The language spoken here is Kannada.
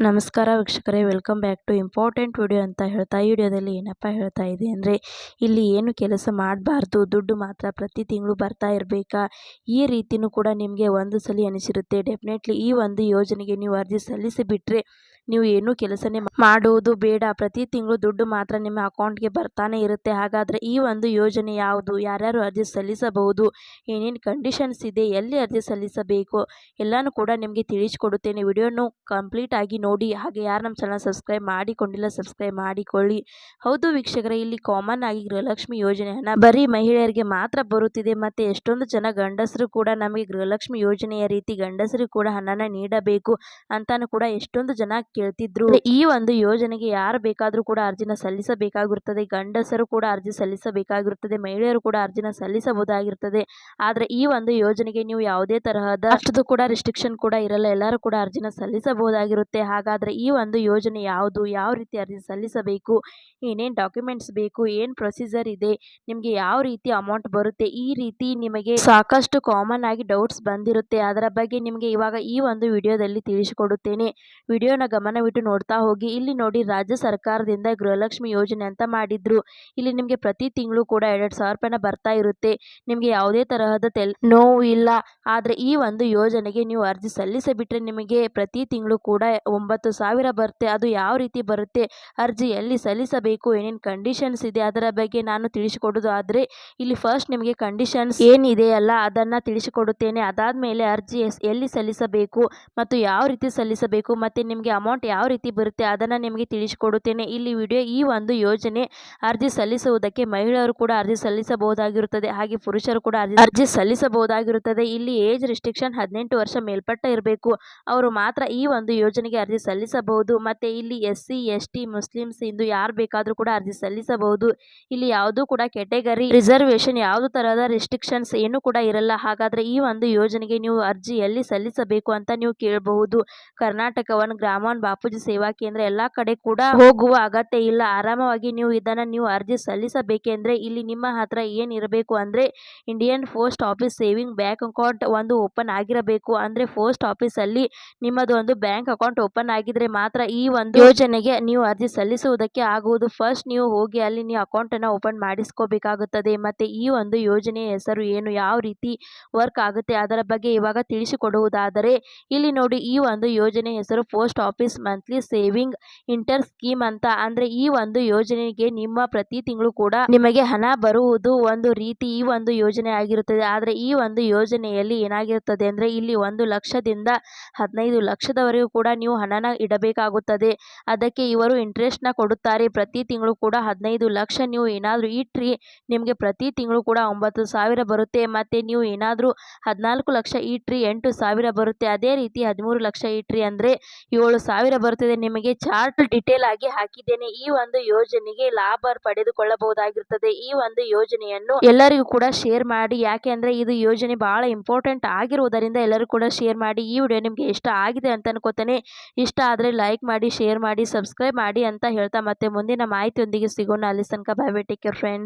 ನಮಸ್ಕಾರ ವೀಕ್ಷಕರೇ, welcome back to important video ಅಂತ ಹೇಳ್ತಾ ಈ ವಿಡಿಯೋದಲ್ಲಿ ಏನಪ್ಪ ಹೇಳ್ತಾ ಇದೆ ಅಂದರೆ, ಇಲ್ಲಿ ಏನು ಕೆಲಸ ಮಾಡಬಾರ್ದು, ದುಡ್ಡು ಮಾತ್ರ ಪ್ರತಿ ತಿಂಗಳು ಬರ್ತಾ ಇರಬೇಕಾ, ಈ ರೀತಿಯೂ ಕೂಡ ನಿಮಗೆ ಒಂದು ಸಲ ಅನಿಸಿರುತ್ತೆ. ಡೆಫಿನೆಟ್ಲಿ ಈ ಒಂದು ಯೋಜನೆಗೆ ನೀವು ಅರ್ಜಿ ಸಲ್ಲಿಸಿಬಿಟ್ರೆ ನೀವು ಏನೂ ಕೆಲಸನೇ ಮಾಡುವುದು ಬೇಡ, ಪ್ರತಿ ತಿಂಗಳು ದುಡ್ಡು ಮಾತ್ರ ನಿಮ್ಮ ಅಕೌಂಟ್ಗೆ ಬರ್ತಾನೆ ಇರುತ್ತೆ. ಹಾಗಾದರೆ ಈ ಒಂದು ಯೋಜನೆ ಯಾವುದು, ಯಾರ್ಯಾರು ಅರ್ಜಿ ಸಲ್ಲಿಸಬಹುದು, ಏನೇನು ಕಂಡೀಷನ್ಸ್ ಇದೆ, ಎಲ್ಲಿ ಅರ್ಜಿ ಸಲ್ಲಿಸಬೇಕು ಎಲ್ಲನೂ ಕೂಡ ನಿಮಗೆ ತಿಳಿಸಿಕೊಡುತ್ತೇನೆ. ವಿಡಿಯೋನು ಕಂಪ್ಲೀಟ್ ಆಗಿ ನೋಡಿ. ಹಾಗೆ ಯಾರು ನಮ್ಮ ಚಾನಲ್ ಸಬ್ಸ್ಕ್ರೈಬ್ ಮಾಡಿಕೊಂಡಿಲ್ಲ ಸಬ್ಸ್ಕ್ರೈಬ್ ಮಾಡಿಕೊಳ್ಳಿ. ಹೌದು ವೀಕ್ಷಕರೇ, ಇಲ್ಲಿ ಕಾಮನ್ ಆಗಿ ಗೃಹಲಕ್ಷ್ಮಿ ಯೋಜನೆ ಹಣ ಬರೀ ಮಹಿಳೆಯರಿಗೆ ಮಾತ್ರ ಬರುತ್ತಿದೆ. ಮತ್ತೆ ಎಷ್ಟೊಂದು ಜನ ಗಂಡಸರು ಕೂಡ ನಮಗೆ ಗೃಹಲಕ್ಷ್ಮಿ ಯೋಜನೆಯ ರೀತಿ ಗಂಡಸರು ಕೂಡ ಹಣನ ನೀಡಬೇಕು ಅಂತಾನು ಕೂಡ ಎಷ್ಟೊಂದು ಜನ ಕೇಳ್ತಿದ್ರು. ಈ ಒಂದು ಯೋಜನೆಗೆ ಯಾರು ಬೇಕಾದ್ರೂ ಕೂಡ ಅರ್ಜಿನ ಸಲ್ಲಿಸಬೇಕಾಗಿರುತ್ತದೆ. ಗಂಡಸರು ಕೂಡ ಅರ್ಜಿ ಸಲ್ಲಿಸಬೇಕಾಗಿರುತ್ತದೆ, ಮಹಿಳೆಯರು ಕೂಡ ಅರ್ಜಿನ ಸಲ್ಲಿಸಬಹುದಾಗಿರುತ್ತದೆ. ಆದ್ರೆ ಈ ಒಂದು ಯೋಜನೆಗೆ ನೀವು ಯಾವುದೇ ತರಹದ ಅಷ್ಟದು ಕೂಡ ರಿಸ್ಟ್ರಿಕ್ಷನ್ ಕೂಡ ಇರಲ್ಲ, ಎಲ್ಲರೂ ಕೂಡ ಅರ್ಜಿನ ಸಲ್ಲಿಸಬಹುದಾಗಿರುತ್ತೆ. ಹಾಗಾದ್ರೆ ಈ ಒಂದು ಯೋಜನೆ ಯಾವುದು, ಯಾವ ರೀತಿ ಅರ್ಜಿ ಸಲ್ಲಿಸಬೇಕು, ಏನೇನು ಡಾಕ್ಯುಮೆಂಟ್ಸ್ ಬೇಕು, ಏನು ಪ್ರೊಸೀಜರ್ ಇದೆ, ನಿಮಗೆ ಯಾವ ರೀತಿ ಅಮೌಂಟ್ ಬರುತ್ತೆ, ಈ ರೀತಿ ನಿಮಗೆ ಸಾಕಷ್ಟು ಕಾಮನ್ ಆಗಿ ಡೌಟ್ಸ್ ಬಂದಿರುತ್ತೆ. ಅದರ ಬಗ್ಗೆ ನಿಮಗೆ ಇವಾಗ ಈ ಒಂದು ವಿಡಿಯೋದಲ್ಲಿ ತಿಳಿಸಿಕೊಡುತ್ತೇನೆ. ವಿಡಿಯೋನ ಗಮನವಿಟ್ಟು ನೋಡ್ತಾ ಹೋಗಿ. ಇಲ್ಲಿ ನೋಡಿ, ರಾಜ್ಯ ಸರ್ಕಾರದಿಂದ ಗೃಹಲಕ್ಷ್ಮಿ ಯೋಜನೆ ಅಂತ ಮಾಡಿದ್ರು. ಇಲ್ಲಿ ನಿಮಗೆ ಪ್ರತಿ ತಿಂಗಳು ಕೂಡ 2,000 ರೂಪಾಯಿನ ಬರ್ತಾ ಇರುತ್ತೆ. ನಿಮಗೆ ಯಾವುದೇ ತರಹದ ನೋವು ಇಲ್ಲ. ಆದರೆ ಈ ಒಂದು ಯೋಜನೆಗೆ ನೀವು ಅರ್ಜಿ ಸಲ್ಲಿಸಿಬಿಟ್ರೆ ನಿಮಗೆ ಪ್ರತಿ ತಿಂಗಳು ಕೂಡ 9,000 ಬರುತ್ತೆ. ಅದು ಯಾವ ರೀತಿ ಬರುತ್ತೆ, ಅರ್ಜಿ ಎಲ್ಲಿ ಸಲ್ಲಿಸಬೇಕು, ಏನೇನು ಕಂಡೀಷನ್ಸ್ ಇದೆ ಅದರ ಬಗ್ಗೆ ನಾನು ತಿಳಿಸಿಕೊಡೋದು. ಆದರೆ ಇಲ್ಲಿ ಫಸ್ಟ್ ನಿಮಗೆ ಕಂಡೀಷನ್ಸ್ ಏನಿದೆ ಅಲ್ಲ ಅದನ್ನು ತಿಳಿಸಿಕೊಡುತ್ತೇನೆ. ಅದಾದಮೇಲೆ ಅರ್ಜಿ ಎಲ್ಲಿ ಸಲ್ಲಿಸಬೇಕು ಮತ್ತು ಯಾವ ರೀತಿ ಸಲ್ಲಿಸಬೇಕು ಮತ್ತು ನಿಮಗೆ ಅಮೌಂಟ್ ಯಾವ ರೀತಿ ಬರುತ್ತೆ ಅದನ್ನು ನಿಮಗೆ ತಿಳಿಸಿಕೊಡುತ್ತೇನೆ. ಇಲ್ಲಿ ವಿಡಿಯೋ ಈ ಒಂದು ಯೋಜನೆ ಅರ್ಜಿ ಸಲ್ಲಿಸುವುದಕ್ಕೆ ಮಹಿಳೆಯರು ಕೂಡ ಅರ್ಜಿ ಸಲ್ಲಿಸಬಹುದಾಗಿರುತ್ತದೆ, ಹಾಗೆ ಪುರುಷರು ಕೂಡ ಅರ್ಜಿ ಸಲ್ಲಿಸಬಹುದಾಗಿರುತ್ತದೆ. ಇಲ್ಲಿ ಏಜ್ ರಿಸ್ಟ್ರಿಕ್ಷನ್ 18 ವರ್ಷ ಮೇಲ್ಪಟ್ಟ ಇರಬೇಕು, ಅವರು ಮಾತ್ರ ಈ ಒಂದು ಯೋಜನೆಗೆ ಅರ್ಜಿ ಸಲ್ಲಿಸಬಹುದು. ಮತ್ತೆ ಇಲ್ಲಿ SC ST ಮುಸ್ಲಿಮ್ಸ್ ಇಂದು ಯಾರು ಬೇಕಾದರೂ ಕೂಡ ಅರ್ಜಿ ಸಲ್ಲಿಸಬಹುದು. ಇಲ್ಲಿ ಯಾವುದೂ ಕೂಡ ಕೆಟಗರಿ ರಿಸರ್ವೇಶನ್ ಯಾವುದೇ ತರಹದ ರಿಸ್ಟ್ರಿಕ್ಷನ್ಸ್ ಏನು ಕೂಡ ಇರಲ್ಲ. ಹಾಗಾದ್ರೆ ಈ ಒಂದು ಯೋಜನೆಗೆ ನೀವು ಅರ್ಜಿ ಎಲ್ಲಿ ಸಲ್ಲಿಸಬೇಕು ಅಂತ ನೀವು ಕೇಳಬಹುದು. ಕರ್ನಾಟಕ ಒನ್, ಗ್ರಾಮ ಒನ್, ಬಾಪೂಜಿ ಸೇವಾ ಕೇಂದ್ರ ಎಲ್ಲಾ ಕಡೆ ಕೂಡ ಹೋಗುವ ಅಗತ್ಯ ಇಲ್ಲ. ಆರಾಮವಾಗಿ ನೀವು ಅರ್ಜಿ ಸಲ್ಲಿಸಬೇಕೆಂದ್ರೆ ಇಲ್ಲಿ ನಿಮ್ಮ ಹತ್ರ ಏನಿರಬೇಕು ಅಂದ್ರೆ Indian post office saving bank account ಒಂದು ಓಪನ್ ಆಗಿರಬೇಕು. ಅಂದ್ರೆ ಪೋಸ್ಟ್ ಆಫೀಸ್ ಅಲ್ಲಿ ನಿಮ್ಮದು ಒಂದು ಬ್ಯಾಂಕ್ ಅಕೌಂಟ್ ಓಪನ್ ಆಗಿದ್ರೆ ಮಾತ್ರ ಈ ಒಂದು ಯೋಜನೆಗೆ ನೀವು ಅರ್ಜಿ ಸಲ್ಲಿಸುವುದಕ್ಕೆ ಆಗುವುದು. ಫಸ್ಟ್ ನೀವು ಹೋಗಿ ಅಲ್ಲಿ ನೀವು ಅಕೌಂಟ್ ಅನ್ನು ಓಪನ್ ಮಾಡಿಸ್ಕೋಬೇಕಾಗುತ್ತದೆ. ಮತ್ತೆ ಈ ಒಂದು ಯೋಜನೆಯ ಹೆಸರು ಏನು, ಯಾವ ರೀತಿ ವರ್ಕ್ ಆಗುತ್ತೆ ಅದರ ಬಗ್ಗೆ ಇವಾಗ ತಿಳಿಸಿಕೊಡುವುದಾದರೆ, ಇಲ್ಲಿ ನೋಡಿ, ಈ ಒಂದು ಯೋಜನೆ ಹೆಸರು post office monthly saving inter scheme ಅಂತ. ಅಂದ್ರೆ ಈ ಒಂದು ಯೋಜನೆಗೆ ನಿಮ್ಮ ಪ್ರತಿ ತಿಂಗಳು ಕೂಡ ನಿಮಗೆ ಹಣ ಬರುವುದು ಒಂದು ರೀತಿ ಈ ಒಂದು ಯೋಜನೆ ಆಗಿರುತ್ತದೆ. ಆದ್ರೆ ಈ ಒಂದು ಯೋಜನೆಯಲ್ಲಿ ಏನಾಗಿರುತ್ತದೆ ಅಂದ್ರೆ ಇಲ್ಲಿ 1 ಲಕ್ಷದಿಂದ 15 ಲಕ್ಷದವರೆಗೂ ಕೂಡ ನೀವು ಹಣನ ಇಡಬೇಕಾಗುತ್ತದೆ. ಅದಕ್ಕೆ ಇವರು ಇಂಟ್ರೆಸ್ಟ್ ನ ಕೊಡುತ್ತಾರೆ. ಪ್ರತಿ ತಿಂಗಳು ಕೂಡ 15 ಲಕ್ಷ ನೀವು ಏನಾದ್ರೂ ಇಟ್ರಿ ನಿಮಗೆ ಪ್ರತಿ ತಿಂಗಳು ಕೂಡ 9,000 ಬರುತ್ತೆ. ಮತ್ತೆ ನೀವು ಏನಾದ್ರೂ 14 ಲಕ್ಷ ಇಟ್ರಿ 8,000 ಬರುತ್ತೆ. ಅದೇ ರೀತಿ 13 ಲಕ್ಷ ಇಟ್ರಿ ಅಂದ್ರೆ 7,000 ಬರುತ್ತದೆ. ನಿಮಗೆ ಚಾರ್ಟ್ ಡಿಟೇಲ್ ಆಗಿ ಹಾಕಿದ್ದೇನೆ. ಈ ಒಂದು ಯೋಜನೆಗೆ ಲಾಭ ಪಡೆದುಕೊಳ್ಳಬಹುದಾಗಿರುತ್ತದೆ. ಈ ಒಂದು ಯೋಜನೆಯನ್ನು ಎಲ್ಲರಿಗೂ ಕೂಡ ಶೇರ್ ಮಾಡಿ, ಯಾಕೆಂದ್ರೆ ಇದು ಯೋಜನೆ ಬಹಳ ಇಂಪಾರ್ಟೆಂಟ್ ಆಗಿರುವುದರಿಂದ ಎಲ್ಲರೂ ಕೂಡ ಶೇರ್ ಮಾಡಿ. ಈ ವಿಡಿಯೋ ನಿಮಗೆ ಇಷ್ಟ ಆಗಿದೆ ಅಂತ ಅನ್ಕೋತೇನೆ. ಇಷ್ಟ ಆದ್ರೆ ಲೈಕ್ ಮಾಡಿ, ಶೇರ್ ಮಾಡಿ, ಸಬ್ಸ್ಕ್ರೈಬ್ ಮಾಡಿ ಅಂತ ಹೇಳ್ತಾ ಮತ್ತೆ ಮುಂದಿನ ಮಾಹಿತಿಯೊಂದಿಗೆ ಸಿಗೋಣ. ಅಲ್ಲಿ ತನಕ bye bye, take care friends.